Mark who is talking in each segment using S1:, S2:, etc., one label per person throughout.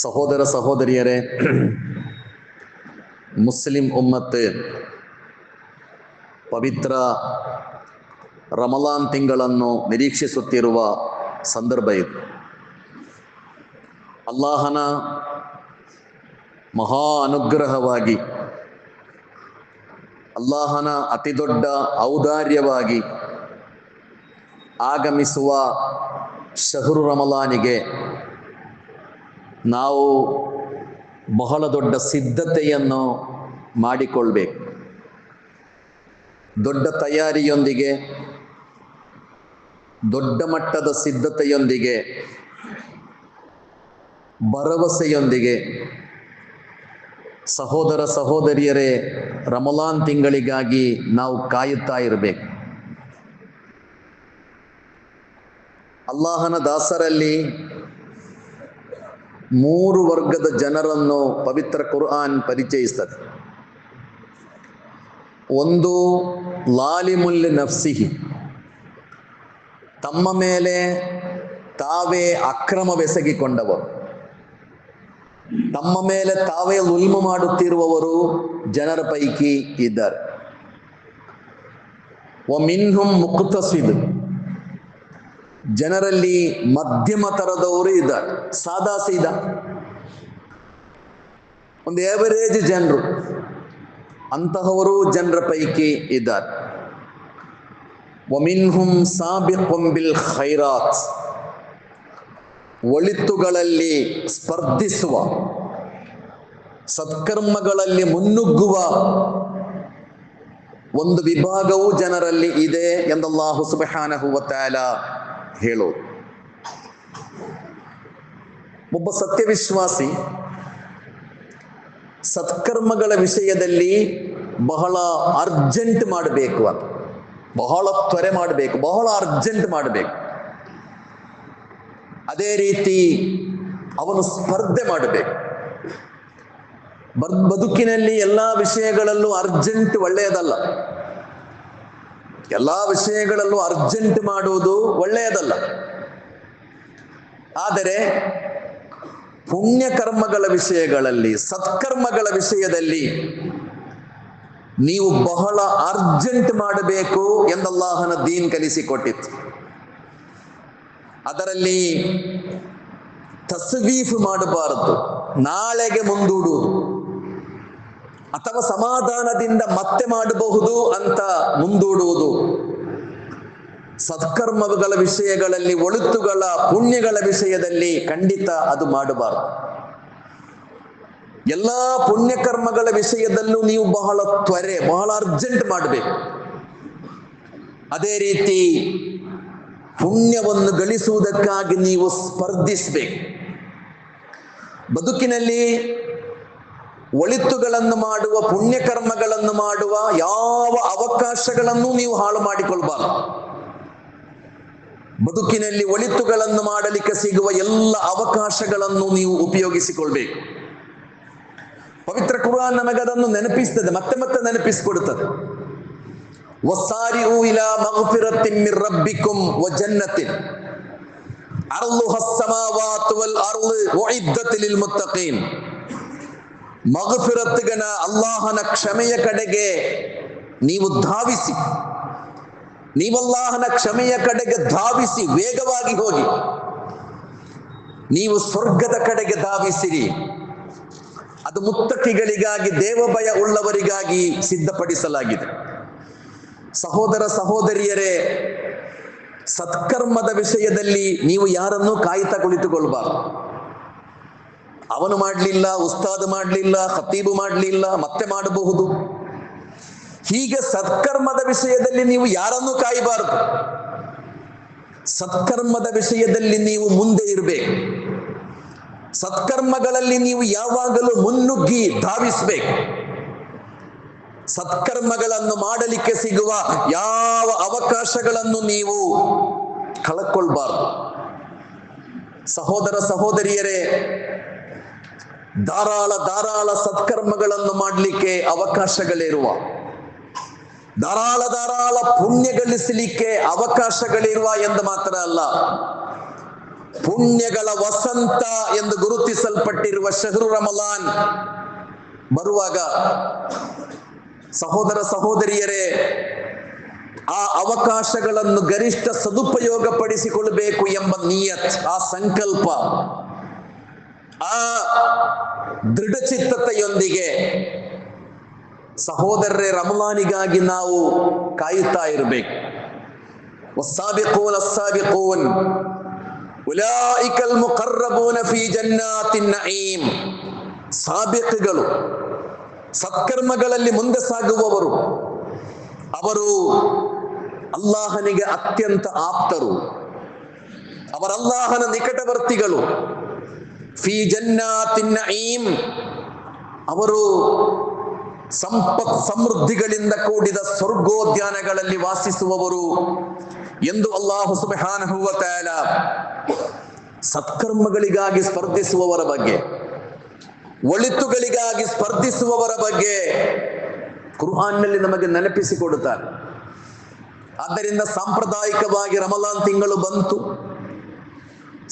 S1: ಸಹೋದರ ಸಹೋದರಿಯರೇ, ಮುಸ್ಲಿಂ ಉಮ್ಮತ್ ಪವಿತ್ರ ರಮಲಾನ್ ತಿಂಗಳನ್ನು ನಿರೀಕ್ಷಿಸುತ್ತಿರುವ ಸಂದರ್ಭ ಇದು. ಅಲ್ಲಾಹನ ಮಹಾ ಅನುಗ್ರಹವಾಗಿ, ಅಲ್ಲಾಹನ ಅತಿದೊಡ್ಡ ಔದಾರ್ಯವಾಗಿ ಆಗಮಿಸುವ ಶಹರು ರಮಲಾನಿಗೆ ನಾವು ಬಹಳ ದೊಡ್ಡ ಸಿದ್ಧತೆಯನ್ನು ಮಾಡಿಕೊಳ್ಬೇಕು. ದೊಡ್ಡ ತಯಾರಿಯೊಂದಿಗೆ, ದೊಡ್ಡ ಮಟ್ಟದ ಸಿದ್ಧತೆಯೊಂದಿಗೆ, ಭರವಸೆಯೊಂದಿಗೆ ಸಹೋದರ ಸಹೋದರಿಯರೇ, ರಮಲಾನ್ ತಿಂಗಳಿಗಾಗಿ ನಾವು ಕಾಯುತ್ತಾ ಇರಬೇಕು. ಅಲ್ಲಾಹನ ದಾಸರಲ್ಲಿ 3 ವರ್ಗದ ಜನರನ್ನು ಪವಿತ್ರ ಕುರ್ಆನ್ ಪರಿಚಯಿಸ್ತದೆ. ಒಂದು, ಲಾಲಿಮುಲ್ ನಫ್ಸಿಹಿ, ತಮ್ಮ ಮೇಲೆ ತಾವೇ ಅಕ್ರಮವೆಸಗಿಕೊಂಡವರು, ತಮ್ಮ ಮೇಲೆ ತಾವೇ ಉಲ್ಮು ಮಾಡುತ್ತಿರುವವರು ಜನರ ಪೈಕಿ ಇದ್ದಾರೆ. ವ ಮಿನ್ಹುಂ ಮುಕ್ತಸಿದ್, ಜನರಲ್ಲಿ ಮಧ್ಯಮ ತರದವರು ಇದ್ದಾರೆ, ಸಾದಾ ಸೀದಾ ಒಂದು ಎವರೇಜ್ ಜನರು, ಅಂತಹವರು ಜನರ ಪೈಕಿ ಇದ್ದಾರೆ. ವಮಿನ್ಹುಂ ಸಾಬಿಕುಂ ಬಿಲ್ ಖೈರಾತ್, ಒಳಿತುಗಳಲ್ಲಿ ಸ್ಪರ್ಧಿಸುವ, ಸತ್ಕರ್ಮಗಳಲ್ಲಿ ಮುನ್ನುಗ್ಗುವ ಒಂದು ವಿಭಾಗವು ಜನರಲ್ಲಿ ಇದೆ ಎಂದು ಅಲ್ಲಾಹು ಸುಬ್ಹಾನಹು ವ ತಆಲಾ ಹೇಳೋದು. ಒಬ್ಬ ಸತ್ಯವಿಶ್ವಾಸಿ ಸತ್ಕರ್ಮಗಳ ವಿಷಯದಲ್ಲಿ ಬಹಳ ಅರ್ಜೆಂಟ್ ಮಾಡಬೇಕು, ಅಂತ ಬಹಳ ತ್ವರೆ ಮಾಡಬೇಕು, ಬಹಳ ಅರ್ಜೆಂಟ್ ಮಾಡಬೇಕು. ಅದೇ ರೀತಿ ಅವನು ಸ್ಪರ್ಧೆ ಮಾಡಬೇಕು. ಬದುಕಿನಲ್ಲಿ ಎಲ್ಲ ವಿಷಯಗಳಲ್ಲೂ ಅರ್ಜೆಂಟ್ ಒಳ್ಳೆಯದಲ್ಲ, ಎಲ್ಲ ವಿಷಯಗಳಲ್ಲೂ ಅರ್ಜೆಂಟ್ ಮಾಡುವುದು ಒಳ್ಳೆಯದಲ್ಲ. ಆದರೆ ಪುಣ್ಯ ಕರ್ಮಗಳ ವಿಷಯಗಳಲ್ಲಿ, ಸತ್ಕರ್ಮಗಳ ವಿಷಯದಲ್ಲಿ ನೀವು ಬಹಳ ಅರ್ಜೆಂಟ್ ಮಾಡಬೇಕು ಎಂದು ಅಲ್ಲಾಹನ ದೀನ್ ಕಲಿಸಿಕೊಟ್ಟಿತ್ತು. ಅದರಲ್ಲಿ ತಸ್ವೀಫ್ ಮಾಡಬಾರದು, ನಾಳೆಗೆ ಮುಂದೂಡುವುದು ಅಥವಾ ಸಮಾಧಾನದಿಂದ ಮತ್ತೆ ಮಾಡಬಹುದು ಅಂತ ಮುಂದೂಡುವುದು. ಸತ್ಕರ್ಮಗಳ ವಿಷಯಗಳಲ್ಲಿ, ಒಳಿತುಗಳ ಪುಣ್ಯಗಳ ವಿಷಯದಲ್ಲಿ ಖಂಡಿತ ಅದು ಮಾಡಬಾರದು. ಎಲ್ಲ ಪುಣ್ಯಕರ್ಮಗಳ ವಿಷಯದಲ್ಲೂ ನೀವು ಬಹಳ ತ್ವರೆ, ಬಹಳ ಅರ್ಜೆಂಟ್ ಮಾಡಬೇಕು. ಅದೇ ರೀತಿ ಪುಣ್ಯವನ್ನು ಗಳಿಸುವುದಕ್ಕಾಗಿ ನೀವು ಸ್ಪರ್ಧಿಸಬೇಕು. ಬದುಕಿನಲ್ಲಿ ಒಳಿತುಗಳನ್ನು ಮಾಡುವ, ಪುಣ್ಯಕರ್ಮಗಳನ್ನು ಮಾಡುವ ಯಾವ ಅವಕಾಶಗಳನ್ನು ನೀವು ಹಾಳು ಮಾಡಿಕೊಳ್ಬಾರದು. ಬದುಕಿನಲ್ಲಿ ಒಳಿತುಗಳನ್ನು ಮಾಡಲಿಕ್ಕೆ ಸಿಗುವ ಎಲ್ಲ ಅವಕಾಶಗಳನ್ನು ನೀವು ಉಪಯೋಗಿಸಿಕೊಳ್ಬೇಕು. ಪವಿತ್ರ ಕುರ್ಆನ್ ನಮಗದನ್ನು ನೆನಪಿಸ್ತದೆ, ಮತ್ತೆ ಮತ್ತೆ ನೆನಪಿಸಿಕೊಡುತ್ತದೆ. ವಸಾರಿಉ ಇಲಾ ಮಗ್ಫಿರತಿನ್ ಮಿರ್ ರಬ್ಬಿಕುಂ ವ ಜನ್ನತಿನ್ ಅರ್ದುಹಸ್ ಸಮಾವಾತು ವಲ್ ಅರ್ದು ಉಇದ್ದತ್ ಲಿಲ್ ಮುತ್ತಖೀನ್. ಮಗ್ಫಿರತ್ಗನ, ಅಲ್ಲಾಹನ ಕ್ಷಮೆಯ ಕಡೆಗೆ ನೀವು ಧಾವಿಸಿ, ನೀವಲ್ಲಾಹನ ಕ್ಷಮೆಯ ಕಡೆಗೆ ಧಾವಿಸಿ, ವೇಗವಾಗಿ ಹೋಗಿ ನೀವು ಸ್ವರ್ಗದ ಕಡೆಗೆ ಧಾವಿಸಿರಿ. ಅದು ಮುತ್ತಕಿಗಳಿಗಾಗಿ, ದೇವಭಯ ಉಳ್ಳವರಿಗಾಗಿ ಸಿದ್ಧಪಡಿಸಲಾಗಿದೆ. ಸಹೋದರ ಸಹೋದರಿಯರೇ, ಸತ್ಕರ್ಮದ ವಿಷಯದಲ್ಲಿ ನೀವು ಯಾರನ್ನೂ ಕಾಯ್ತಾ ಕುಳಿತುಕೊಳ್ಬಾರ್ದು. ಅವನು ಮಾಡಲಿಲ್ಲ, ಉಸ್ತಾದ್ ಮಾಡಲಿಲ್ಲ, ಖತೀಬು ಮಾಡಲಿಲ್ಲ, ಮತ್ತೆ ಮಾಡಬಹುದು, ಹೀಗೆ ಸತ್ಕರ್ಮದ ವಿಷಯದಲ್ಲಿ ನೀವು ಯಾರನ್ನೂ ಕಾಯಬಾರದು. ಸತ್ಕರ್ಮದ ವಿಷಯದಲ್ಲಿ ನೀವು ಮುಂದೆ ಇರಬೇಕು. ಸತ್ಕರ್ಮಗಳಲ್ಲಿ ನೀವು ಯಾವಾಗಲೂ ಮುನ್ನುಗ್ಗಿ ಧಾವಿಸಬೇಕು. ಸತ್ಕರ್ಮಗಳನ್ನು ಮಾಡಲಿಕ್ಕೆ ಸಿಗುವ ಯಾವ ಅವಕಾಶಗಳನ್ನು ನೀವು ಕಳಕೊಳ್ಬಾರದು. ಸಹೋದರ ಸಹೋದರಿಯರೇ, ಧಾರಾಳ ಸತ್ಕರ್ಮಗಳನ್ನು ಮಾಡಲಿಕ್ಕೆ ಅವಕಾಶಗಳಿರುವ, ಧಾರಾಳ ಪುಣ್ಯ ಗಳಿಸಲಿಕ್ಕೆ ಅವಕಾಶಗಳಿರುವ ಎಂದು ಮಾತ್ರ ಅಲ್ಲ, ಪುಣ್ಯಗಳ ವಸಂತ ಎಂದು ಗುರುತಿಸಲ್ಪಟ್ಟಿರುವ ಶಹರು ರಮಲಾನ್ ಬರುವಾಗ ಸಹೋದರ ಸಹೋದರಿಯರೇ, ಆ ಅವಕಾಶಗಳನ್ನು ಗರಿಷ್ಠ ಸದುಪಯೋಗ ಪಡಿಸಿಕೊಳ್ಳಬೇಕು ಎಂಬ ನಿಯತ್, ಆ ಸಂಕಲ್ಪ, ಆ ದೃಢಚಿತ್ತತೆಯೊಂದಿಗೆ ಸಹೋದರರೇ ರಮಲಾನಿಗಾಗಿ ನಾವು ಕಾಯುತ್ತಾ ಇರಬೇಕು. ವಸ್ಸಾಬಿಕೂನ್ ಅಸ್ಸಾಬಿಕೂನ್ ಉಲೈಕಲ್ ಮುಕರ್ರಬೂನ ಫೀ ಜನ್ನಾತಿನ್ ನഈಮ್. ಸಾಬಿಕಗಳು, ಸತ್ಕರ್ಮಗಳಲ್ಲಿ ಮುಂದೆ ಸಾಗುವವರು, ಅವರು ಅಲ್ಲಾಹನಿಗೆ ಅತ್ಯಂತ ಆಪ್ತರು, ಅವರಲ್ಲಾಹನ ನಿಕಟವರ್ತಿಗಳು. ಫೀ ಜನ್ನಾತಿನ್ ನഈಮ್, ಅವರು ಸಂಪತ್ ಸಮೃದ್ಧಿಗಳಿಂದ ಕೂಡಿದ ಸ್ವರ್ಗೋದ್ಯಾನಗಳಲ್ಲಿ ವಾಸಿಸುವವರು ಎಂದು ಅಲ್ಲಾಹು ಸುಬ್ಹಾನಹು ವ ತಆಲಾ ಸತ್ಕರ್ಮಗಳಿಗಾಗಿ ಸ್ಪರ್ಧಿಸುವವರ ಬಗ್ಗೆ, ಒಳಿತುಗಳಿಗಾಗಿ ಸ್ಪರ್ಧಿಸುವವರ ಬಗ್ಗೆ ಕುರ್ಆನ್ನಲ್ಲಿ ನಮಗೆ ನೆನಪಿಸಿಕೊಡುತ್ತಾರೆ. ಆದ್ದರಿಂದ ಸಾಂಪ್ರದಾಯಿಕವಾಗಿ ರಮಲಾನ್ ತಿಂಗಳು ಬಂತು,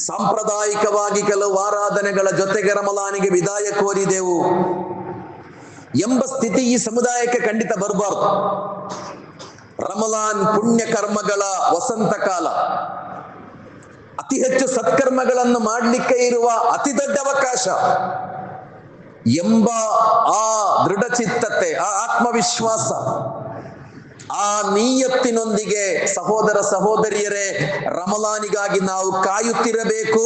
S1: ಸಾಂಪ್ರದಾಯಿಕವಾಗಿ ಕೆಲವು ಆರಾಧನೆಗಳ ಜೊತೆಗೆ ರಮಲಾನಿಗೆ ವಿದಾಯ ಕೋರಿದೆವು ಎಂಬ ಸ್ಥಿತಿ ಈ ಸಮುದಾಯಕ್ಕೆ ಖಂಡಿತ ಬರಬಾರದು. ರಮಲಾನ್ ಪುಣ್ಯ ಕರ್ಮಗಳ ವಸಂತ ಕಾಲ, ಅತಿ ಹೆಚ್ಚು ಸತ್ಕರ್ಮಗಳನ್ನು ಮಾಡಲಿಕ್ಕೆ ಇರುವ ಅತಿ ದೊಡ್ಡ ಅವಕಾಶ ಎಂಬ ಆ ದೃಢಚಿತ್ತತೆ, ಆ ಆತ್ಮವಿಶ್ವಾಸ, ಆ ನೀಯತ್ತಿನೊಂದಿಗೆ ಸಹೋದರ ಸಹೋದರಿಯರೇ ರಮಲಾನಿಗಾಗಿ ನಾವು ಕಾಯುತ್ತಿರಬೇಕು,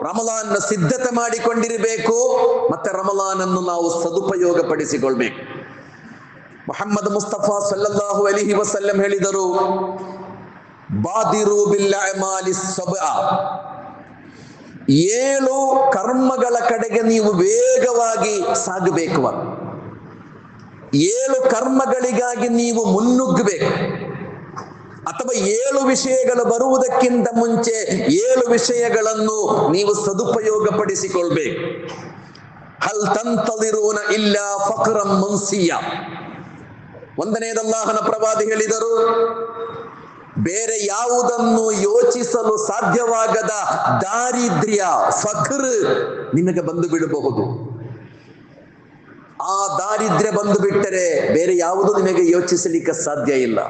S1: ರಮಲಾನ್ನ ಸಿದ್ಧತೆ ಮಾಡಿಕೊಂಡಿರಬೇಕು, ಮತ್ತೆ ರಮಲಾನನ್ನು ನಾವು ಸದುಪಯೋಗ ಪಡಿಸಿಕೊಳ್ಬೇಕು. ಮುಹಮ್ಮದ್ ಮುಸ್ತಫಾ ಸಲ್ಲಲ್ಲಾಹು ಅಲೈಹಿ ವಸಲ್ಲಂ ಹೇಳಿದರು, ಬಾದಿರು ಬಿಲ್ ಅಮಾಲಿ ಸಬ್ಆ, 7 ಕರ್ಮಗಳ ಕಡೆಗೆ ನೀವು ವೇಗವಾಗಿ ಸಾಗಬೇಕು. 7 ಕರ್ಮಗಳಿಗಾಗಿ ನೀವು ಮುನ್ನುಗ್ಗಬೇಕು. ಅಥವಾ 7 ವಿಷಯಗಳು ಬರುವುದಕ್ಕಿಂತ ಮುಂಚೆ 7 ವಿಷಯಗಳನ್ನು ನೀವು ಸದುಪಯೋಗ ಪಡಿಸಿಕೊಳ್ಬೇಕು. ಹಲ್ ತಂತದಿರೂನ ಇಲ್ಲ ಫಕ್ರಂ ಮುನ್ಸಿಯ. ಒಂದನೇದು ಅಲ್ಲಾಹನ ಪ್ರವಾದಿ ಹೇಳಿದರು, ಬೇರೆ ಯಾವುದನ್ನು ಯೋಚಿಸಲು ಸಾಧ್ಯವಾಗದ ದಾರಿದ್ರ್ಯ, ಫಕ್ರ್ ನಿಮಗೆ ಬಂದು ಬಿಡಬಹುದು. ಆ ದಾರಿದ್ರ್ಯ ಬಂದು ಬಿಟ್ಟರೆ ಬೇರೆ ಯಾವುದು ನಿಮಗೆ ಯೋಚಿಸಲಿಕ್ಕೆ ಸಾಧ್ಯ ಇಲ್ಲ.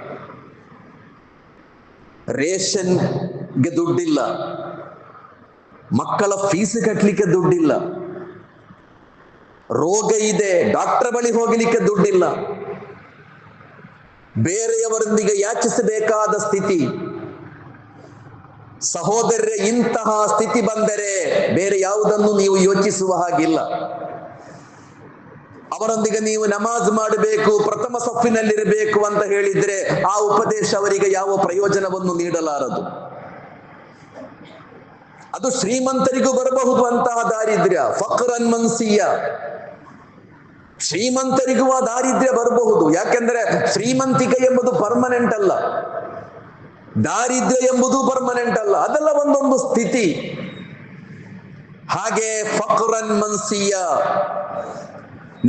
S1: ರೇಷನ್ಗೆ ದುಡ್ಡಿಲ್ಲ, ಮಕ್ಕಳ ಫೀಸ್ ಕಟ್ಟಲಿಕ್ಕೆ ದುಡ್ಡಿಲ್ಲ, ರೋಗ ಇದೆ, ಡಾಕ್ಟರ್ ಬಳಿ ಹೋಗಲಿಕ್ಕೆ ದುಡ್ಡಿಲ್ಲ, ಬೇರೆಯವರೊಂದಿಗೆ ಯಾಚಿಸಬೇಕಾದ ಸ್ಥಿತಿ. ಸಹೋದರರೇ, ಇಂತಹ ಸ್ಥಿತಿ ಬಂದರೆ ಬೇರೆ ಯಾವುದನ್ನು ನೀವು ಯೋಚಿಸುವ ಹಾಗಿಲ್ಲ. ಅವರೊಂದಿಗೆ ನೀವು ನಮಾಜ್ ಮಾಡಬೇಕು, ಪ್ರಥಮ ಸಫಿನಲ್ಲಿರಬೇಕು ಅಂತ ಹೇಳಿದ್ರೆ ಆ ಉಪದೇಶ ಅವರಿಗೆ ಯಾವ ಪ್ರಯೋಜನವನ್ನು ನೀಡಲಾರದು. ಅದು ಶ್ರೀಮಂತರಿಗೂ ಬರಬಹುದು ಅಂತಹ ದಾರಿದ್ರ್ಯ, ಫಕ್ರನ್ ಮನ್ಸಿಯ. ಶ್ರೀಮಂತರಿಗೂ ಆ ದಾರಿದ್ರ್ಯ ಬರಬಹುದು. ಯಾಕೆಂದ್ರೆ ಶ್ರೀಮಂತಿಕೆ ಎಂಬುದು ಪರ್ಮನೆಂಟ್ ಅಲ್ಲ, ದಾರಿದ್ರ್ಯ ಎಂಬುದು ಪರ್ಮನೆಂಟ್ ಅಲ್ಲ, ಅದೆಲ್ಲ ಒಂದೊಂದು ಸ್ಥಿತಿ. ಹಾಗೆ ಫಕ್ರನ್ ಮನ್ಸಿಯ,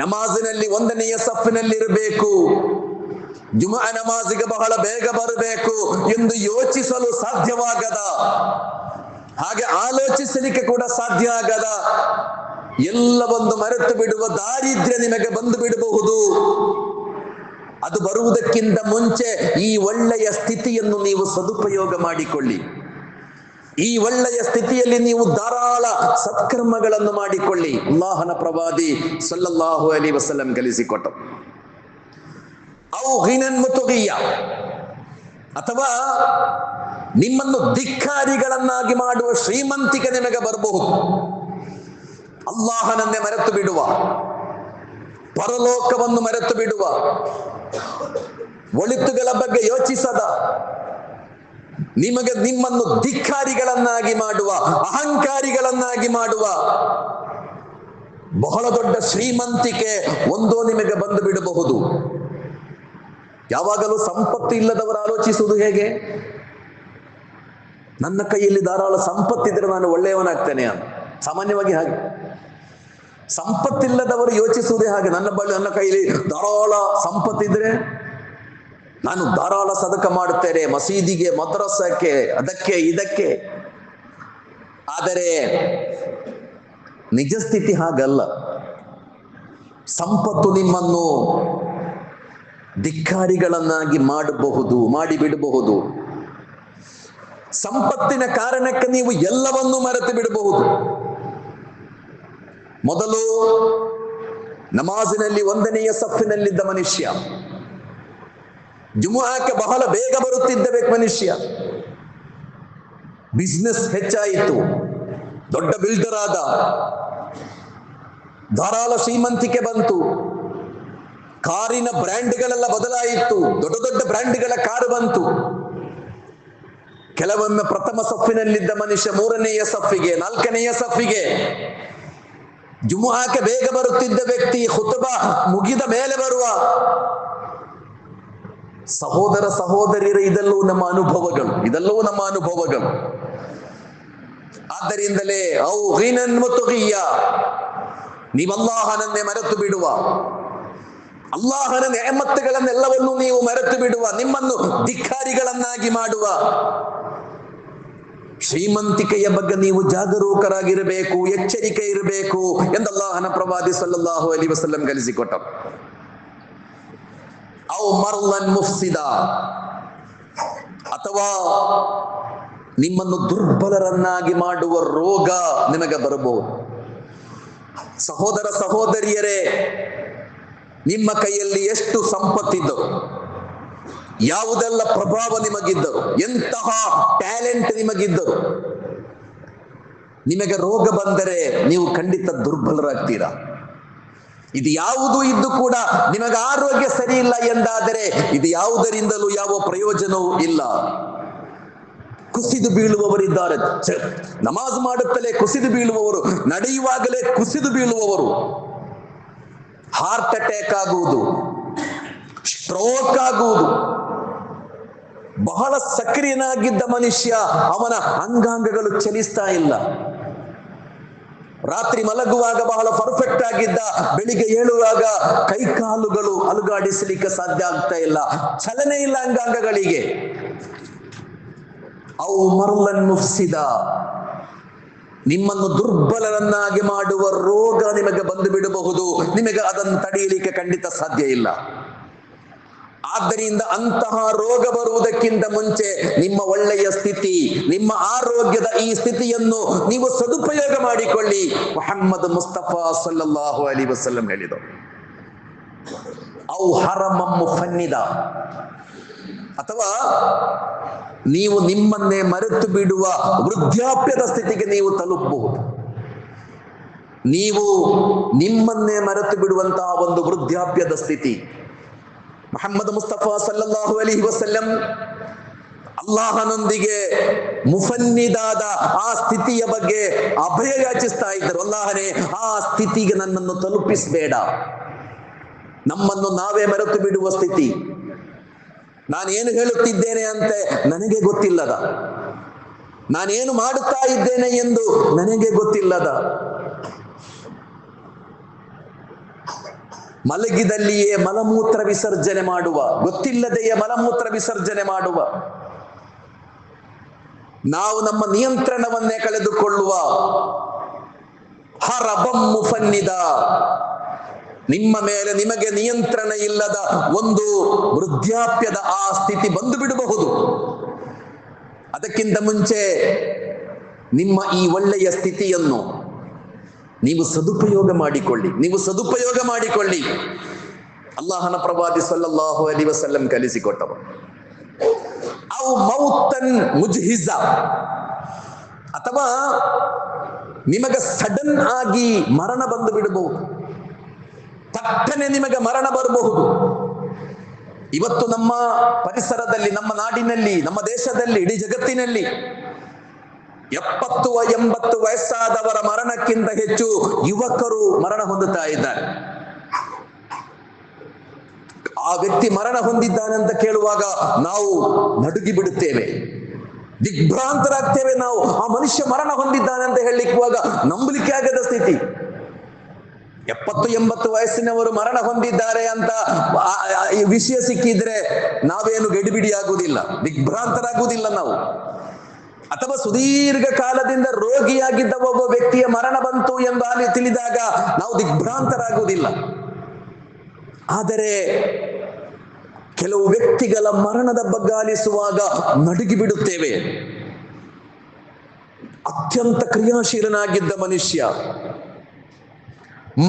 S1: ನಮಾಜಿನಲ್ಲಿ 1ನೆಯ ಸಫಿನಲ್ಲಿ ಇರಬೇಕು, ಜುಮಾ ನಮಾಜಿಗೆ ಬಹಳ ಬೇಗ ಬರಬೇಕು ಎಂದು ಯೋಚಿಸಲು ಸಾಧ್ಯವಾಗದ, ಹಾಗೆ ಆಲೋಚಿಸಲಿಕ್ಕೆ ಕೂಡ ಸಾಧ್ಯ ಆಗದ, ಎಲ್ಲವನ್ನು ಮರೆತು ಬಿಡುವ ದಾರಿದ್ರ್ಯ ನಿಮಗೆ ಬಂದು ಬಿಡಬಹುದು. ಅದು ಬರುವುದಕ್ಕಿಂತ ಮುಂಚೆ ಈ ಒಳ್ಳೆಯ ಸ್ಥಿತಿಯನ್ನು ನೀವು ಸದುಪಯೋಗ ಮಾಡಿಕೊಳ್ಳಿ. ಈ ಒಳ್ಳೆಯ ಸ್ಥಿತಿಯಲ್ಲಿ ನೀವು ಧಾರಾಳ ಸತ್ಕರ್ಮಗಳನ್ನು ಮಾಡಿಕೊಳ್ಳಿ. ಅಲ್ಲಾಹನ ಪ್ರವಾದಿ ಸಲ್ಲಲ್ಲಾಹು ಅಲೈಹಿ ವಸಲ್ಲಂ ಕಲಿಸಿಕೊಟ್ಟ. ಅವು ಗಿನನ್ ಮುತುಗಿಯ, ಅಥವಾ ನಿಮ್ಮನ್ನು ಧಿಕ್ಕಾರಿಗಳನ್ನಾಗಿ ಮಾಡುವ ಶ್ರೀಮಂತಿಕೆ ನಿಮಗೆ ಬರಬಹುದು. ಅಲ್ಲಾಹನನ್ನೇ ಮರೆತು ಬಿಡುವ, ಪರಲೋಕವನ್ನು ಮರೆತು ಬಿಡುವ, ಒಳಿತುಗಳ ಬಗ್ಗೆ ಯೋಚಿಸದ, ನಿಮ್ಮನ್ನು ಧಿಕ್ಕಾರಿಗಳನ್ನಾಗಿ ಮಾಡುವ, ಅಹಂಕಾರಿಗಳನ್ನಾಗಿ ಮಾಡುವ ಬಹಳ ದೊಡ್ಡ ಶ್ರೀಮಂತಿಕೆ ಒಂದೋ ನಿಮಗೆ ಬಂದು ಬಿಡಬಹುದು. ಯಾವಾಗಲೂ ಸಂಪತ್ತು ಇಲ್ಲದವರು ಆಲೋಚಿಸುವುದು ಹೇಗೆ? ನನ್ನ ಕೈಯಲ್ಲಿ ಧಾರಾಳ ಸಂಪತ್ತಿದ್ರೆ ನಾನು ಒಳ್ಳೆಯವನಾಗ್ತೇನೆ ಅಂತ. ಸಾಮಾನ್ಯವಾಗಿ ಹಾಗೆ ಸಂಪತ್ತಿಲ್ಲದವರು ಯೋಚಿಸುವುದೇ ಹಾಗೆ. ನನ್ನ ಕೈಯಲ್ಲಿ ಧಾರಾಳ ಸಂಪತ್ತಿದ್ರೆ ನಾನು ಧಾರಾಳ ಸದಕ ಮಾಡುತ್ತೇನೆ, ಮಸೀದಿಗೆ, ಮದ್ರಸಕ್ಕೆ, ಅದಕ್ಕೆ ಇದಕ್ಕೆ. ಆದರೆ ನಿಜ ಸ್ಥಿತಿ ಹಾಗಲ್ಲ. ಸಂಪತ್ತು ನಿಮ್ಮನ್ನು ಧಿಕ್ಕಾರಿಗಳನ್ನಾಗಿ ಮಾಡಿಬಿಡಬಹುದು. ಸಂಪತ್ತಿನ ಕಾರಣಕ್ಕೆ ನೀವು ಎಲ್ಲವನ್ನೂ ಮರೆತು ಬಿಡಬಹುದು. ಮೊದಲು ನಮಾಜಿನಲ್ಲಿ 1ನೇ ಸಫಿನಲ್ಲಿದ್ದ ಮನುಷ್ಯ, ಜುಮುಆಕ್ಕೆ ಬಹಳ ಬೇಗ ಬರುತ್ತಿದ್ದ ಮನುಷ್ಯ, ಬಿಸ್ನೆಸ್ ಹೆಚ್ಚಾಯಿತು, ದೊಡ್ಡ ಬಿಲ್ಡರ್ ಆದ, ಧಾರಾಳ ಶ್ರೀಮಂತಿಕೆ ಬಂತು, ಕಾರಿನ ಬ್ರ್ಯಾಂಡ್ಗಳೆಲ್ಲ ಬದಲಾಯಿತು, ದೊಡ್ಡ ದೊಡ್ಡ ಬ್ರ್ಯಾಂಡ್ಗಳ ಕಾರು ಬಂತು. ಕೆಲವೊಮ್ಮೆ ಪ್ರಥಮ ಸಫಿನಲ್ಲಿದ್ದ ಮನುಷ್ಯ 3ನೇ ಸಫಿಗೆ, 4ನೇ ಸಫಿಗೆ, ಜುಮುಆಕ್ಕೆ ಬೇಗ ಬರುತ್ತಿದ್ದ ವ್ಯಕ್ತಿ ಖುತಬಾ ಮುಗಿದ ಮೇಲೆ ಬರುವ. ಸಹೋದರ ಸಹೋದರಿಯರು, ಇದೆಲ್ಲವೂ ನಮ್ಮ ಅನುಭವಗಳು. ಆದ್ದರಿಂದಲೇ ನೀವು ಅಲ್ಲಾಹನನ್ನೇ ಮರೆತು ಬಿಡುವ, ಅಲ್ಲಾಹನ ನೆಅಮತ್ತುಗಳನ್ನೆಲ್ಲವನ್ನೂ ನೀವು ಮರೆತು ಬಿಡುವ, ನಿಮ್ಮನ್ನು ಧಿಕ್ಕಾರಿಗಳನ್ನಾಗಿ ಮಾಡುವ. ಶ್ರೀಮಂತಿಕೆಯ ಬಗ್ಗೆ ನೀವು ಜಾಗರೂಕರಾಗಿರಬೇಕು, ಎಚ್ಚರಿಕೆ ಇರಬೇಕು ಎಂದು ಅಲ್ಲಾಹನ ಪ್ರವಾದಿ ಸಲ್ಲಲ್ಲಾಹು ಅಲೈಹಿ ವಸಲ್ಲಂ ಕಲಿಸಿಕೊಟ್ಟರು. ಔ ಮರ್ಲನ್ ಮುಫ್ಸಿದ, ಅಥವಾ ನಿಮ್ಮನ್ನು ದುರ್ಬಲರನ್ನಾಗಿ ಮಾಡುವ ರೋಗ ನಿಮಗೆ ಬರಬಹುದು. ಸಹೋದರ ಸಹೋದರಿಯರೇ, ನಿಮ್ಮ ಕೈಯಲ್ಲಿ ಎಷ್ಟು ಸಂಪತ್ತಿದ್ದರು, ಯಾವುದೆಲ್ಲ ಪ್ರಭಾವ ನಿಮಗಿದ್ದರು, ಎಂತಹ ಟ್ಯಾಲೆಂಟ್ ನಿಮಗಿದ್ದರು, ನಿಮಗೆ ರೋಗ ಬಂದರೆ ನೀವು ಖಂಡಿತ ದುರ್ಬಲರಾಗ್ತೀರಾ. ಇದು ಯಾವುದು ಇದ್ದು ಕೂಡ ನಿಮಗೆ ಆರೋಗ್ಯ ಸರಿ ಇಲ್ಲ ಎಂದಾದರೆ ಇದು ಯಾವುದರಿಂದಲೂ ಯಾವ ಪ್ರಯೋಜನವೂ ಇಲ್ಲ. ಕುಸಿದು ಬೀಳುವವರಿದ್ದಾರೆ, ನಮಾಜ್ ಮಾಡುತ್ತಲೇ ಕುಸಿದು ಬೀಳುವವರು, ನಡೆಯುವಾಗಲೇ ಕುಸಿದು ಬೀಳುವವರು, ಹಾರ್ಟ್ ಅಟ್ಯಾಕ್ ಆಗುವುದು, ಸ್ಟ್ರೋಕ್ ಆಗುವುದು. ಬಹಳ ಸಕ್ರಿಯನಾಗಿದ್ದ ಮನುಷ್ಯ, ಅವನ ಅಂಗಾಂಗಗಳು ಚಲಿಸ್ತಾ ಇಲ್ಲ. ರಾತ್ರಿ ಮಲಗುವಾಗ ಬಹಳ ಪರ್ಫೆಕ್ಟ್ ಆಗಿದ್ದ, ಬೆಳಿಗ್ಗೆ ಏಳುವಾಗ ಕೈಕಾಲುಗಳು ಅಲುಗಾಡಿಸಲಿಕ್ಕೆ ಸಾಧ್ಯ ಆಗ್ತಾ ಇಲ್ಲ, ಚಲನೆ ಇಲ್ಲ ಅಂಗಾಂಗಗಳಿಗೆ. ಔ ಮರ್ಲನ್ ಮುಫ್ಸಿದ, ನಿಮ್ಮನ್ನು ದುರ್ಬಲರನ್ನಾಗಿ ಮಾಡುವ ರೋಗ ನಿಮಗೆ ಬಂದು ಬಿಡಬಹುದು, ನಿಮಗೆ ಅದನ್ನು ತಡೆಯಲಿಕ್ಕೆ ಖಂಡಿತ ಸಾಧ್ಯ ಇಲ್ಲ. ಆದ್ದರಿಂದ ಅಂತಹ ರೋಗ ಬರುವುದಕ್ಕಿಂತ ಮುಂಚೆ ನಿಮ್ಮ ಒಳ್ಳೆಯ ಸ್ಥಿತಿ, ನಿಮ್ಮ ಆರೋಗ್ಯದ ಈ ಸ್ಥಿತಿಯನ್ನು ನೀವು ಸದುಪಯೋಗ ಮಾಡಿಕೊಳ್ಳಿ. ಮುಹಮ್ಮದ್ ಮುಸ್ತಫಾ ಸಲ್ಲಲ್ಲಾಹು ಅಲೈಹಿ ವಸಲ್ಲಂ ಹೇಳಿದರು. ಔ ಹರಮಂ ಮುಫನ್ನಿದ, ಅಥವಾ ನೀವು ನಿಮ್ಮನ್ನೇ ಮರೆತು ಬಿಡುವ ವೃದ್ಧಾಪ್ಯದ ಸ್ಥಿತಿಗೆ ನೀವು ತಲುಪಬಹುದು. ನೀವು ನಿಮ್ಮನ್ನೇ ಮರೆತು ಬಿಡುವಂತಹ ಒಂದು ವೃದ್ಧಾಪ್ಯದ ಸ್ಥಿತಿ. ಮುಹಮ್ಮದ್ ಮುಸ್ತಫಾ ಸಲ್ಲಲ್ಲಾಹು ಅಲೈಹಿ ವಸಲ್ಲಂ ಅಲ್ಲಾಹನೊಂದಿಗೆ ಮುಫನ್ನಿದಾದ ಆ ಸ್ಥಿತಿಯ ಬಗ್ಗೆ ಅಭಯ ಯಾಚಿಸ್ತಾ ಇದ್ದರು. ಅಲ್ಲಾಹನೇ, ಆ ಸ್ಥಿತಿಗೆ ನನ್ನನ್ನು ತಲುಪಿಸಬೇಡ. ನಮ್ಮನ್ನು ನಾವೇ ಮರೆತು ಬಿಡುವ ಸ್ಥಿತಿ. ನಾನೇನು ಹೇಳುತ್ತಿದ್ದೇನೆ ಅಂತ ನನಗೆ ಗೊತ್ತಿಲ್ಲದ, ನಾನೇನು ಮಾಡುತ್ತಾ ಇದ್ದೇನೆ ಎಂದು ನನಗೆ ಗೊತ್ತಿಲ್ಲದ, ಮಲಗಿದಲ್ಲಿಯೇ ಮಲಮೂತ್ರ ವಿಸರ್ಜನೆ ಮಾಡುವ, ಗೊತ್ತಿಲ್ಲದೆಯೇ ಮಲಮೂತ್ರ ವಿಸರ್ಜನೆ ಮಾಡುವ, ನಾವು ನಮ್ಮ ನಿಯಂತ್ರಣವನ್ನೇ ಕಳೆದುಕೊಳ್ಳುವ ಹರಬಂ ಮುಫನ್ನಿದ, ನಿಮ್ಮ ಮೇಲೆ ನಿಮಗೆ ನಿಯಂತ್ರಣ ಇಲ್ಲದ ಒಂದು ವೃದ್ಧಾಪ್ಯದ ಆ ಸ್ಥಿತಿ ಬಂದು ಬಿಡಬಹುದು. ಅದಕ್ಕಿಂತ ಮುಂಚೆ ನಿಮ್ಮ ಈ ಒಳ್ಳೆಯ ಸ್ಥಿತಿಯನ್ನು ನೀವು ಸದುಪಯೋಗ ಮಾಡಿಕೊಳ್ಳಿ. ಅಲ್ಲಾಹನ ಪ್ರವಾದಿ ಸಲ್ಲಲ್ಲಾಹು ಅಲೈಹಿ ವಸಲ್ಲಂ ಕಲಿಸಿಕೊಟ್ಟರು. ಔ ಮೌತನ್ ಮುಜ್ಹಿಜ, ಅಥವಾ ನಿಮಗೆ ಸಡನ್ ಆಗಿ ಮರಣ ಬಂದು ಬಿಡಬಹುದು, ತಟ್ಟನೆ ನಿಮಗೆ ಮರಣ ಬರಬಹುದು. ಇವತ್ತು ನಮ್ಮ ಪರಿಸರದಲ್ಲಿ, ನಮ್ಮ ನಾಡಿನಲ್ಲಿ, ನಮ್ಮ ದೇಶದಲ್ಲಿ, ಇಡೀ ಜಗತ್ತಿನಲ್ಲಿ 70-80 ವಯಸ್ಸಾದವರ ಮರಣಕ್ಕಿಂತ ಹೆಚ್ಚು ಯುವಕರು ಮರಣ ಹೊಂದುತ್ತಾ ಇದ್ದಾರೆ. ಆ ವ್ಯಕ್ತಿ ಮರಣ ಹೊಂದಿದ್ದಾನೆ ಅಂತ ಕೇಳುವಾಗ ನಾವು ನಡುಗಿ ಬಿಡುತ್ತೇವೆ, ದಿಗ್ಭ್ರಾಂತರಾಗ್ತೇವೆ. ನಾವು ಆ ಮನುಷ್ಯ ಮರಣ ಹೊಂದಿದ್ದಾನೆ ಅಂತ ಹೇಳಲಿಕ್ಕುವಾಗ ನಂಬಲಿಕ್ಕೆ ಆಗದ ಸ್ಥಿತಿ. 70-80 ವಯಸ್ಸಿನವರು ಮರಣ ಹೊಂದಿದ್ದಾರೆ ಅಂತ ವಿಷಯ ಸಿಕ್ಕಿದ್ರೆ ನಾವೇನು ಗಡಿಬಿಡಿ ಆಗುವುದಿಲ್ಲ, ದಿಗ್ಭ್ರಾಂತರಾಗುವುದಿಲ್ಲ ನಾವು. ಅಥವಾ ಸುದೀರ್ಘ ಕಾಲದಿಂದ ರೋಗಿಯಾಗಿದ್ದ ಒಬ್ಬ ವ್ಯಕ್ತಿಯ ಮರಣ ಬಂತು ಎಂದು ಅಲ್ಲಿ ತಿಳಿದಾಗ ನಾವು ದಿಗ್ಭ್ರಾಂತರಾಗುವುದಿಲ್ಲ. ಆದರೆ ಕೆಲವು ವ್ಯಕ್ತಿಗಳ ಮರಣದ ಬಗ್ಗೆ ಆಲಿಸುವಾಗ ನಡುಗಿ ಬಿಡುತ್ತೇವೆ. ಅತ್ಯಂತ ಕ್ರಿಯಾಶೀಲನಾಗಿದ್ದ ಮನುಷ್ಯ,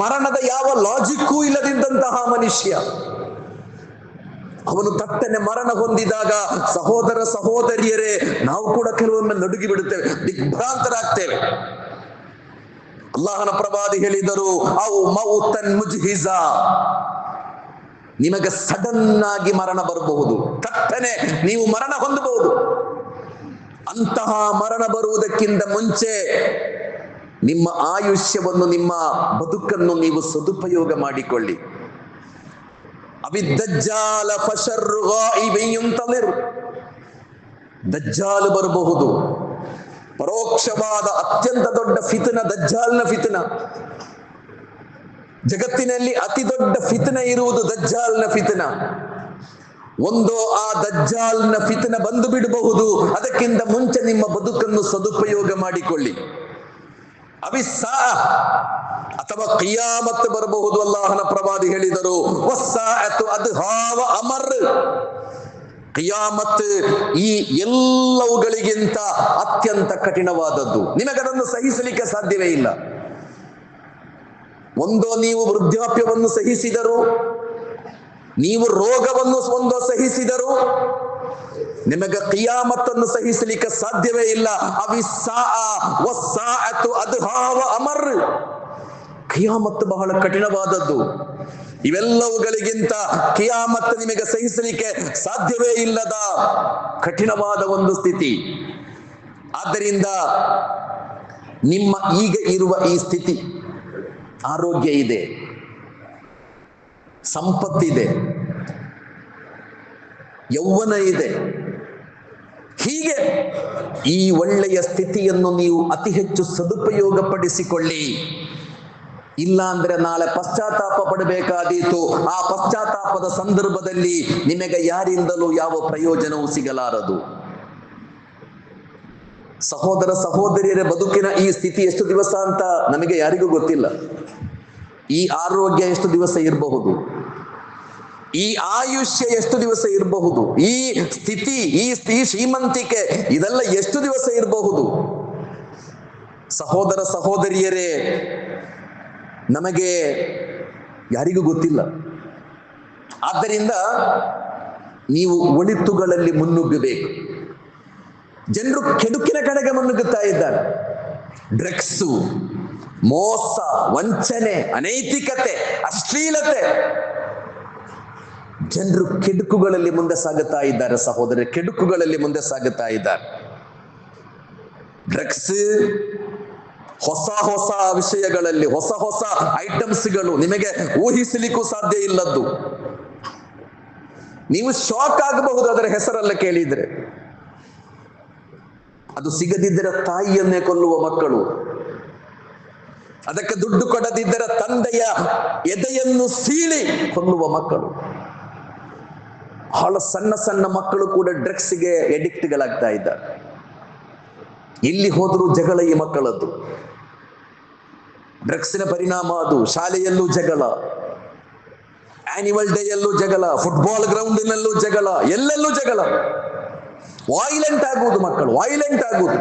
S1: ಮರಣದ ಯಾವ ಲಾಜಿಕ್ಕೂ ಇಲ್ಲದಿದ್ದಂತಹ ಮನುಷ್ಯ, ಅವನು ತಟ್ಟನೆ ಮರಣ ಹೊಂದಿದಾಗ ಸಹೋದರ ಸಹೋದರಿಯರೇ ನಾವು ಕೂಡ ಕೆಲವೊಮ್ಮೆ ನಡುಗಿ ಬಿಡುತ್ತೇವೆ, ದಿಗ್ಭ್ರಾಂತರಾಗ್ತೇವೆ. ಅಲ್ಲಾಹನ ಪ್ರವಾದಿ ಹೇಳಿದರು, ಅವು ಮೌತನ್ ಮುಜ್ಹಿಜ, ನಿಮಗೆ ಸಡನ್ ಆಗಿ ಮರಣ ಬರಬಹುದು, ತಟ್ಟನೆ ನೀವು ಮರಣ ಹೊಂದಬಹುದು. ಅಂತಹ ಮರಣ ಬರುವುದಕ್ಕಿಂತ ಮುಂಚೆ ನಿಮ್ಮ ಆಯುಷ್ಯವನ್ನು, ನಿಮ್ಮ ಬದುಕನ್ನು ನೀವು ಸದುಪಯೋಗ ಮಾಡಿಕೊಳ್ಳಿ. ಅವಿದ್ದಜ್ಜಾಲ ಫಶರ್ರು ಗಾಯಿಬಿನ್ ಯುಂತಲಿರ್, ದಜ್ಜಾಲ್ ಬರಬಹುದು, ಪರೋಕ್ಷವಾದ ಅತ್ಯಂತ ದೊಡ್ಡ ಫಿತನ ದಜ್ಜಾಲ್ನ ಫಿತನ. ಜಗತ್ತಿನಲ್ಲಿ ಅತಿ ದೊಡ್ಡ ಫಿತನ ಇರುವುದು ದಜ್ಜಾಲ್ನ ಫಿತನ. ಒಂದು ಆ ದಜ್ಜಾಲ್ನ ಫಿತನ ಬಂದು ಬಿಡಬಹುದು, ಅದಕ್ಕಿಂತ ಮುಂಚೆ ನಿಮ್ಮ ಬದುಕನ್ನು ಸದುಪಯೋಗ ಮಾಡಿಕೊಳ್ಳಿ. ಅವಿಸ್ಸಾ ಅಥವಾ ಕಿಯಾಮತ್ ಬರಬಹುದು. ಅಲ್ಲಾಹನ ಪ್ರವಾದಿ ಹೇಳಿದರು, ವಸ್ಸಾಅತು ಅದ್ಹಾ ವ ಅಮರ್, ಕಿಯಾಮತ್ ಈ ಎಲ್ಲವುಗಳಿಗಿಂತ ಅತ್ಯಂತ ಕಠಿಣವಾದದ್ದು, ನಿಮಗದನ್ನು ಸಹಿಸಲಿಕ್ಕೆ ಸಾಧ್ಯವೇ ಇಲ್ಲ. ಒಂದೋ ನೀವು ವೃದ್ಧಾಪ್ಯವನ್ನು ಸಹಿಸಿದರು, ನೀವು ರೋಗವನ್ನು ಒಂದೋ ಸಹಿಸಿದರು, ನಿಮಗೆ ಕಿಯಾಮತ್ತನ್ನು ಸಹಿಸಲಿಕ್ಕೆ ಸಾಧ್ಯವೇ ಇಲ್ಲ. ವಸ್ಸಾಅತು ಅದ್ಹಾ ವ ಅಮರ್, ಕಿಯಾಮತ್ ಬಹಳ ಕಠಿಣವಾದದ್ದು. ಇವೆಲ್ಲವುಗಳಿಗಿಂತ ಕಿಯಾಮತ್ ನಿಮಗೆ ಸಹಿಸಲಿಕ್ಕೆ ಸಾಧ್ಯವೇ ಇಲ್ಲದ ಕಠಿಣವಾದ ಒಂದು ಸ್ಥಿತಿ. ಆದ್ದರಿಂದ ನಿಮ್ಮ ಈಗ ಇರುವ ಈ ಸ್ಥಿತಿ, ಆರೋಗ್ಯ ಇದೆ, ಸಂಪತ್ತಿದೆ, ಯೌವನ ಇದೆ, ಹೀಗೆ ಈ ಒಳ್ಳೆಯ ಸ್ಥಿತಿಯನ್ನು ನೀವು ಅತಿ ಹೆಚ್ಚು ಸದುಪಯೋಗ ಪಡಿಸಿಕೊಳ್ಳಿ. ಇಲ್ಲ ಅಂದ್ರೆ ನಾಳೆ ಪಶ್ಚಾತ್ತಾಪ ಪಡಬೇಕಾದೀತು. ಆ ಪಶ್ಚಾತ್ತಾಪದ ಸಂದರ್ಭದಲ್ಲಿ ನಿಮಗೆ ಯಾರಿಂದಲೂ ಯಾವ ಪ್ರಯೋಜನವೂ ಸಿಗಲಾರದು. ಸಹೋದರ ಸಹೋದರಿಯರ ಬದುಕಿನ ಈ ಸ್ಥಿತಿ ಎಷ್ಟು ದಿವಸ ಅಂತ ನಮಗೆ ಯಾರಿಗೂ ಗೊತ್ತಿಲ್ಲ. ಈ ಆರೋಗ್ಯ ಎಷ್ಟು ದಿವಸ ಇರಬಹುದು, ಈ ಆಯುಷ್ಯ ಎಷ್ಟು ದಿವಸ ಇರಬಹುದು, ಈ ಸ್ಥಿತಿ, ಈ ಶ್ರೀಮಂತಿಕೆ, ಇದೆಲ್ಲ ಎಷ್ಟು ದಿವಸ ಇರಬಹುದು. ಸಹೋದರ ಸಹೋದರಿಯರೇ, ನಮಗೆ ಯಾರಿಗೂ ಗೊತ್ತಿಲ್ಲ. ಆದ್ದರಿಂದ ನೀವು ಒಳಿತುಗಳಲ್ಲಿ ಮುನ್ನುಗ್ಗಬೇಕು. ಜನರು ಕೆಡುಕಿನ ಕಡೆಗೆ ಮುನ್ನುಗ್ಗುತ್ತಾ ಇದ್ದಾರೆ. ಡ್ರಗ್ಸು, ಮೋಸ, ವಂಚನೆ, ಅನೈತಿಕತೆ, ಅಶ್ಲೀಲತೆ, ಜನರು ಕೆಡುಕುಗಳಲ್ಲಿ ಮುಂದೆ ಸಾಗುತ್ತಾ ಇದ್ದಾರೆ. ಸಹೋದರ, ಕೆಡುಕುಗಳಲ್ಲಿ ಮುಂದೆ ಸಾಗುತ್ತಾ ಇದ್ದಾರೆ. ಡ್ರಗ್ಸ್, ಹೊಸ ಹೊಸ ವಿಷಯಗಳಲ್ಲಿ ಹೊಸ ಹೊಸ ಐಟಮ್ಸ್ಗಳು, ನಿಮಗೆ ಊಹಿಸಲಿಕ್ಕೂ ಸಾಧ್ಯ ಇಲ್ಲದ್ದು. ನೀವು ಶಾಕ್ ಆಗಬಹುದು ಅದರ ಹೆಸರಲ್ಲ ಕೇಳಿದ್ರೆ. ಅದು ಸಿಗದಿದ್ದರೆ ತಾಯಿಯನ್ನೇ ಕೊಲ್ಲುವ ಮಕ್ಕಳು, ಅದಕ್ಕೆ ದುಡ್ಡು ಕೊಡದಿದ್ದರೆ ತಂದೆಯ ಎದೆಯನ್ನು ಸೀಳಿ ಕೊಲ್ಲುವ ಮಕ್ಕಳು. ಬಹಳ ಸಣ್ಣ ಸಣ್ಣ ಮಕ್ಕಳು ಕೂಡ ಡ್ರಗ್ಸ್ಗೆ ಎಡಿಕ್ಟ್ಗಳಾಗ್ತಾ ಇದ್ದಾರೆ. ಎಲ್ಲಿ ಹೋದರೂ ಜಗಳ ಈ ಮಕ್ಕಳದ್ದು. ಡ್ರಗ್ಸಿನ ಪರಿಣಾಮ ಅದು. ಶಾಲೆಯಲ್ಲೂ ಜಗಳ, ಆನ್ಯುವಲ್ ಡೇಯಲ್ಲೂ ಜಗಳ, ಫುಟ್ಬಾಲ್ ಗ್ರೌಂಡಿನಲ್ಲೂ ಜಗಳ, ಎಲ್ಲೆಲ್ಲೂ ಜಗಳ. ವಾಯ್ಲೆಂಟ್ ಆಗುವುದು ಮಕ್ಕಳು, ವಾಯ್ಲೆಂಟ್ ಆಗುವುದು.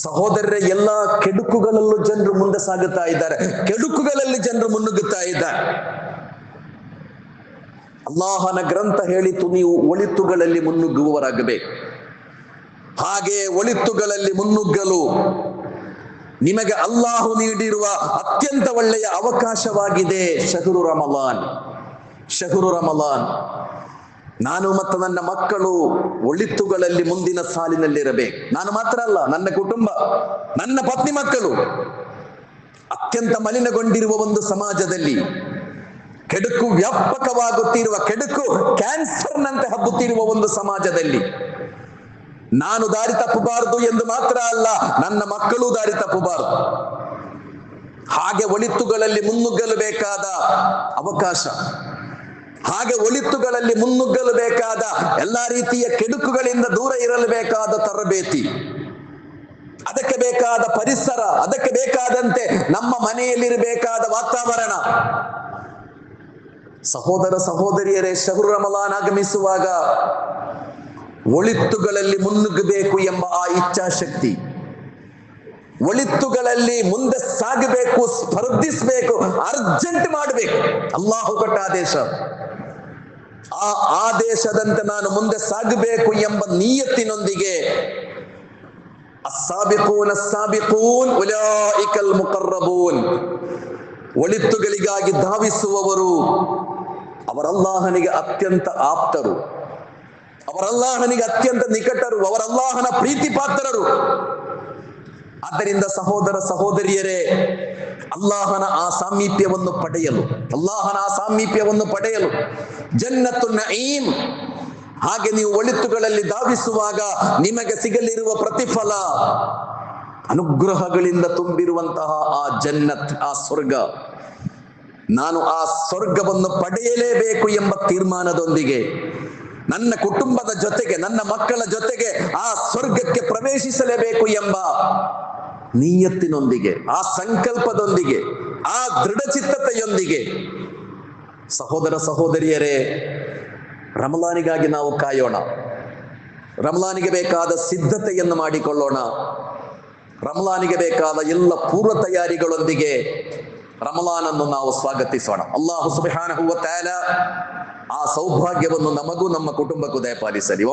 S1: ಸಹೋದರರೇ, ಎಲ್ಲ ಕೆಡುಕುಗಳಲ್ಲೂ ಜನರು ಮುಂದೆ ಸಾಗುತ್ತಾ ಇದ್ದಾರೆ, ಕೆಡುಕುಗಳಲ್ಲಿ ಜನರು ಮುನ್ನುಗ್ಗುತ್ತಾ ಇದ್ದಾರೆ. ಅಲ್ಲಾಹನ ಗ್ರಂಥ ಹೇಳಿತು, ನೀವು ಒಳಿತುಗಳಲ್ಲಿ ಮುನ್ನುಗ್ಗುವವರಾಗಬೇಕು. ಹಾಗೆ ಒಳಿತುಗಳಲ್ಲಿ ಮುನ್ನುಗ್ಗಲು ನಿಮಗೆ ಅಲ್ಲಾಹು ನೀಡಿರುವ ಅತ್ಯಂತ ಒಳ್ಳೆಯ ಅವಕಾಶವಾಗಿದೆ ಶಹರು ರಮಲಾನ್. ಶಹರು ರಮಲಾನ್. ನಾನು ಮತ್ತು ನನ್ನ ಮಕ್ಕಳು ಒಳಿತುಗಳಲ್ಲಿ ಮುಂದಿನ ಸಾಲಿನಲ್ಲಿರಬೇಕು. ನಾನು ಮಾತ್ರ ಅಲ್ಲ, ನನ್ನ ಕುಟುಂಬ, ನನ್ನ ಪತ್ನಿ, ಮಕ್ಕಳು. ಅತ್ಯಂತ ಮಲಿನಗೊಂಡಿರುವ ಒಂದು ಸಮಾಜದಲ್ಲಿ, ಕೆಡುಕು ವ್ಯಾಪಕವಾಗುತ್ತಿರುವ, ಕೆಡುಕು ಕ್ಯಾನ್ಸರ್ನಂತೆ ಹಬ್ಬುತ್ತಿರುವ ಒಂದು ಸಮಾಜದಲ್ಲಿ ನಾನು ದಾರಿ ತಪ್ಪಬಾರದು ಎಂದು ಮಾತ್ರ ಅಲ್ಲ, ನನ್ನ ಮಕ್ಕಳು ದಾರಿ ತಪ್ಪಬಾರದು. ಹಾಗೆ ಒಳಿತುಗಳಲ್ಲಿ ಮುನ್ನುಗ್ಗಲು ಬೇಕಾದ ಅವಕಾಶ, ಹಾಗೆ ಒಳಿತುಗಳಲ್ಲಿ ಮುನ್ನುಗ್ಗಲು ಬೇಕಾದ ಎಲ್ಲಾ ರೀತಿಯ ಕೆಡುಕುಗಳಿಂದ ದೂರ ಇರಲು ಬೇಕಾದ ತರಬೇತಿ, ಅದಕ್ಕೆ ಬೇಕಾದ ಪರಿಸರ, ಅದಕ್ಕೆ ಬೇಕಾದಂತೆ ನಮ್ಮ ಮನೆಯಲ್ಲಿರಬೇಕಾದ ವಾತಾವರಣ. ಸಹೋದರ ಸಹೋದರಿಯರೇ, ಶಹರು ರಮಲಾನ್ ಆಗಮಿಸುವಾಗ ಒಳಿತುಗಳಲ್ಲಿ ಮುನ್ನುಗ್ಗಬೇಕು ಎಂಬ ಆ ಇಚ್ಛಾಶಕ್ತಿ, ಒಳಿತುಗಳಲ್ಲಿ ಮುಂದೆ ಸಾಗಬೇಕು, ಸ್ಪರ್ಧಿಸಬೇಕು, ಅರ್ಜೆಂಟ್ ಮಾಡಬೇಕು. ಅಲ್ಲಾಹು ಕೊಟ್ಟ ಆದೇಶ, ಆ ಆದೇಶದಂತೆ ನಾನು ಮುಂದೆ ಸಾಗಬೇಕು ಎಂಬ ನಿಯತ್ತಿನೊಂದಿಗೆ ಅಸ್ಸಾಬಿಕೂನ್ ಅಸ್ಸಾಬಿಕೂನ್ ಉಲೈಕಲ್ ಮುಕರ್ರಬೂನ್, ಒಳಿತುಗಳಿಗಾಗಿ ಧಾವಿಸುವವರು ಅವರಲ್ಲಾಹನಿಗೆ ಅತ್ಯಂತ ಆಪ್ತರು, ಅವರಲ್ಲಾಹನಿಗೆ ಅತ್ಯಂತ ನಿಕಟರು, ಅವರಲ್ಲಾಹನ ಪ್ರೀತಿ ಪಾತ್ರರು. ಆದ್ದರಿಂದ ಸಹೋದರ ಸಹೋದರಿಯರೇ, ಅಲ್ಲಾಹನ ಆ ಸಾಮೀಪ್ಯವನ್ನು ಪಡೆಯಲು, ಅಲ್ಲಾಹನ ಆ ಸಾಮೀಪ್ಯವನ್ನು ಪಡೆಯಲು ಜನ್ನತ್ತು ನഈಮ್, ಹಾಗೆ ನೀವು ಒಳಿತುಗಳಲ್ಲಿ ಧಾವಿಸುವಾಗ ನಿಮಗೆ ಸಿಗಲಿರುವ ಪ್ರತಿಫಲ ಅನುಗ್ರಹಗಳಿಂದ ತುಂಬಿರುವಂತಹ ಆ ಜನ್ನತ್, ಆ ಸ್ವರ್ಗ. ನಾನು ಆ ಸ್ವರ್ಗವನ್ನು ಪಡೆಯಲೇಬೇಕು ಎಂಬ ತೀರ್ಮಾನದೊಂದಿಗೆ, ನನ್ನ ಕುಟುಂಬದ ಜೊತೆಗೆ, ನನ್ನ ಮಕ್ಕಳ ಜೊತೆಗೆ ಆ ಸ್ವರ್ಗಕ್ಕೆ ಪ್ರವೇಶಿಸಲೇಬೇಕು ಎಂಬ ನಿಯತ್ತಿನೊಂದಿಗೆ, ಆ ಸಂಕಲ್ಪದೊಂದಿಗೆ, ಆ ದೃಢಚಿತ್ತತೆಯೊಂದಿಗೆ ಸಹೋದರ ಸಹೋದರಿಯರೇ, ರಮಲಾನಿಗಾಗಿ ನಾವು ಕಾಯೋಣ, ರಮಲಾನಿಗೆ ಬೇಕಾದ ಸಿದ್ಧತೆಯನ್ನು ಮಾಡಿಕೊಳ್ಳೋಣ, ರಮಲಾನಿಗೆ ಬೇಕಾದ ಎಲ್ಲ ಪೂರ್ವ ತಯಾರಿಗಳೊಂದಿಗೆ ರಮಲಾನನ್ನು ನಾವು ಸ್ವಾಗತಿಸೋಣ. ಅಲ್ಲಾಹು ಸುಬ್ಹಾನಹು ವ ತಆಲಾ ಆ ಸೌಭಾಗ್ಯವನ್ನು ನಮಗೂ ನಮ್ಮ ಕುಟುಂಬಕ್ಕೂ ದಯಪಾಲಿಸಲಿ.